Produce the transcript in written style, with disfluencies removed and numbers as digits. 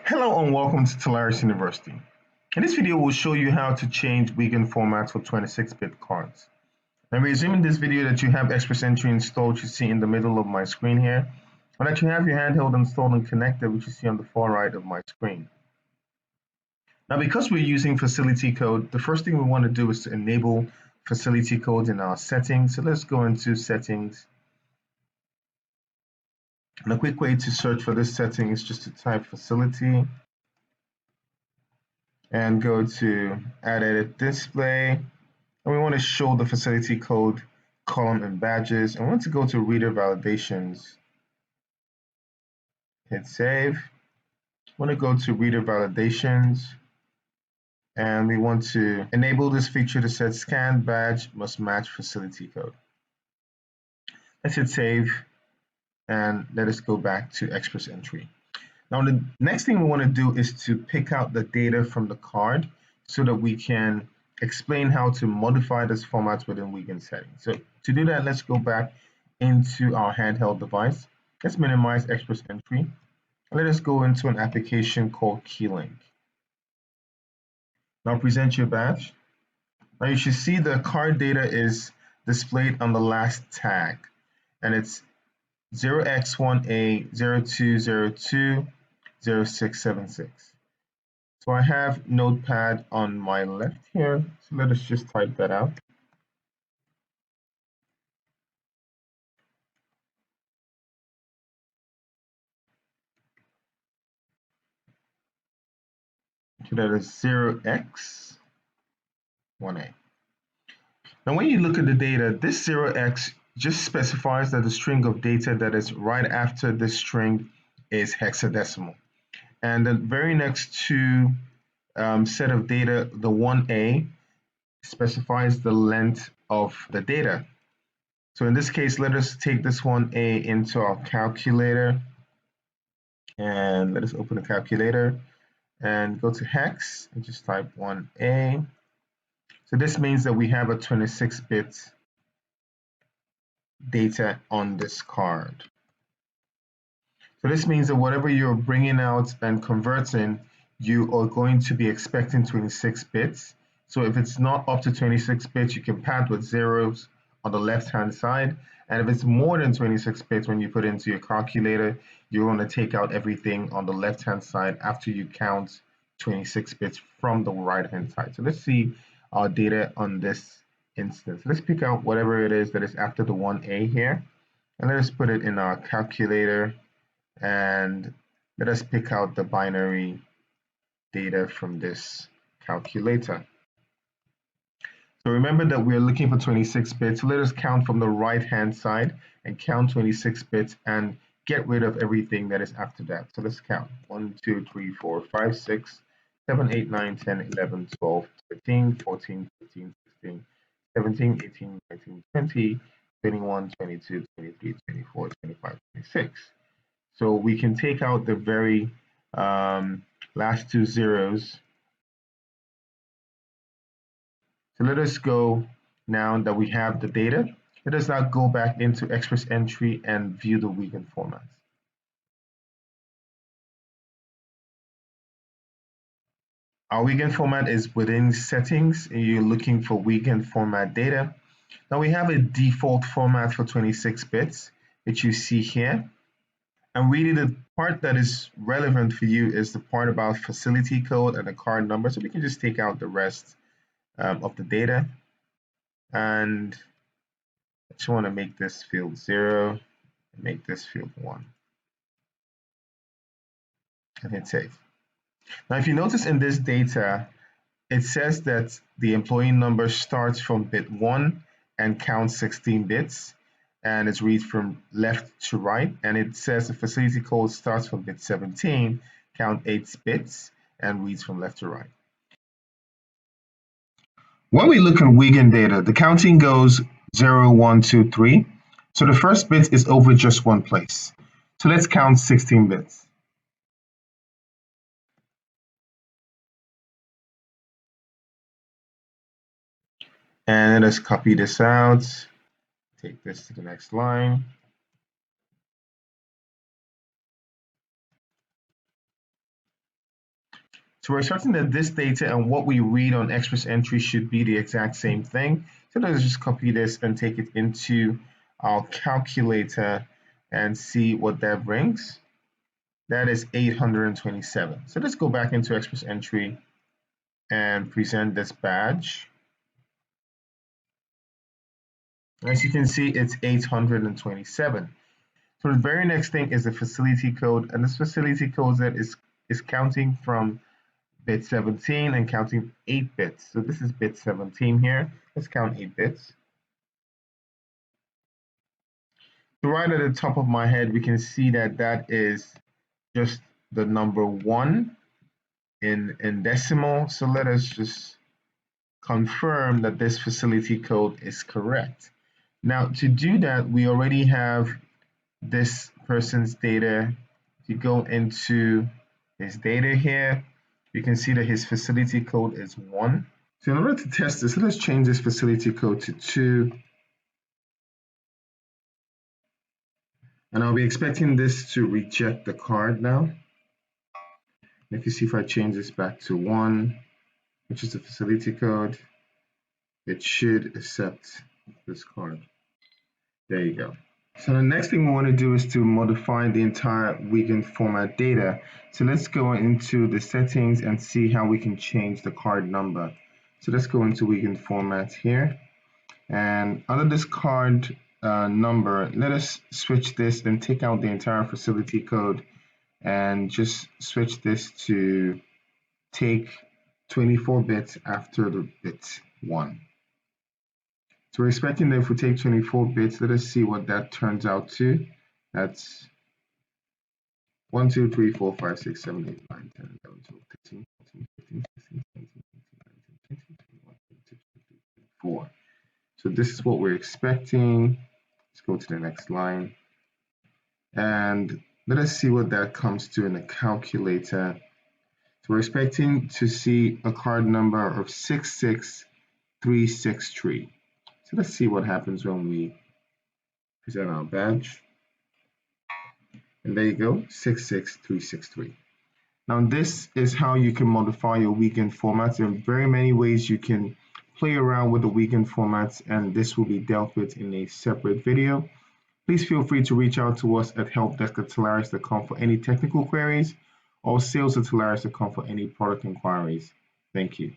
Hello and welcome to Telaris University. In this video, we'll show you how to change Weigand formats for 26-bit cards. Now, we're assuming this video that you have XPressEntry installed, which you see in the middle of my screen here, or that you have your handheld installed and connected, which you see on the far right of my screen. Now, because we're using facility code, the first thing we want to do is to enable facility code in our settings. So let's go into settings. And a quick way to search for this setting is just to type facility and go to add edit display. And we want to show the facility code column and badges. I want to go to reader validations. Hit save. I want to go to reader validations. And we want to enable this feature to set scan badge must match facility code. Let's hit save. And let us go back to XPressEntry. Now, the next thing we want to do is to pick out the data from the card so that we can explain how to modify this format within Weigand settings. So to do that, let's go back into our handheld device. Let's minimize XPressEntry. And let us go into an application called Keylink. Now present your badge. Now you should see the card data is displayed on the last tag, and it's 0x1A02020676. So I have Notepad on my left here, so let us just type that out. So that is 0x1A. Now when you look at the data, this 0x just specifies that the string of data that is right after this string is hexadecimal. And the very next two set of data, the 1A, specifies the length of the data. So in this case, let us take this 1A into our calculator. And let us open the calculator and go to hex and just type 1A. So this means that we have a 26-bit data on this card. So this means that whatever you're bringing out and converting, you are going to be expecting 26 bits. So if it's not up to 26 bits, you can pad with zeros on the left-hand side. And if it's more than 26 bits when you put it into your calculator, you're going to take out everything on the left-hand side after you count 26 bits from the right-hand side. So let's see our data on this instance. Let's pick out whatever it is that is after the 1A here, and let us put it in our calculator, and let us pick out the binary data from this calculator. So remember that we're looking for 26 bits. So let us count from the right-hand side and count 26 bits and get rid of everything that is after that. So let's count 1, 2, 3, 4, 5, 6, 7, 8, 9, 10, 11, 12, 13, 14, 15, 16, 17, 18, 19, 20, 21, 22, 23, 24, 25, 26. So we can take out the very last two zeros. So let us go, now that we have the data, let us now go back into XPressEntry and view the Weigand formats. Our Weigand format is within settings, and you're looking for Weigand format data. Now we have a default format for 26 bits, which you see here. And really the part that is relevant for you is the part about facility code and the card number. So we can just take out the rest of the data. And I just want to make this field 0 and make this field 1. And hit save. Now if you notice in this data, it says that the employee number starts from bit 1 and counts 16 bits. And it's read from left to right, and it says the facility code starts from bit 17, count 8 bits, and reads from left to right. When we look at Weigand data, the counting goes 0, 1, 2, 3. So the first bit is over just one place. So let's count 16 bits. And let's copy this out. Take this to the next line. So we're expecting that this data and what we read on XPressEntry should be the exact same thing. So let's just copy this and take it into our calculator and see what that brings. That is 827. So let's go back into XPressEntry and present this badge. As you can see, it's 827. So the very next thing is the facility code, and this facility code that is counting from bit 17 and counting 8 bits. So this is bit 17 here. Let's count 8 bits. So right at the top of my head, we can see that that is just the number 1 in decimal. So let us just confirm that this facility code is correct. Now to do that, we already have this person's data. If you go into his data here, you can see that his facility code is 1. So in order to test this, let's change this facility code to 2. And I'll be expecting this to reject the card now. If you see, if I change this back to 1, which is the facility code, it should accept this card. There you go. So the next thing we want to do is to modify the entire Weigand format data. So let's go into the settings and see how we can change the card number. So let's go into Weigand format here. And under this card number, let us switch this and take out the entire facility code and just switch this to take 24 bits after the bit 1. So we're expecting that if we take 24 bits, let us see what that turns out to. That's 1, 2, 3, 4, 5, 6, 7, 8, 9, 10, 11, 12, 13, 14, 15, 16, 17, 18, 19, 20, 21, 22, 23, 24. So this is what we're expecting. Let's go to the next line. And let us see what that comes to in the calculator. So we're expecting to see a card number of 66363. So let's see what happens when we present our badge. And there you go, 66363. Now this is how you can modify your Weigand formats. There are very many ways you can play around with the Weigand formats, and this will be dealt with in a separate video. Please feel free to reach out to us at helpdesk@Telarus.com for any technical queries, or sales@Telarus.com for any product inquiries. Thank you.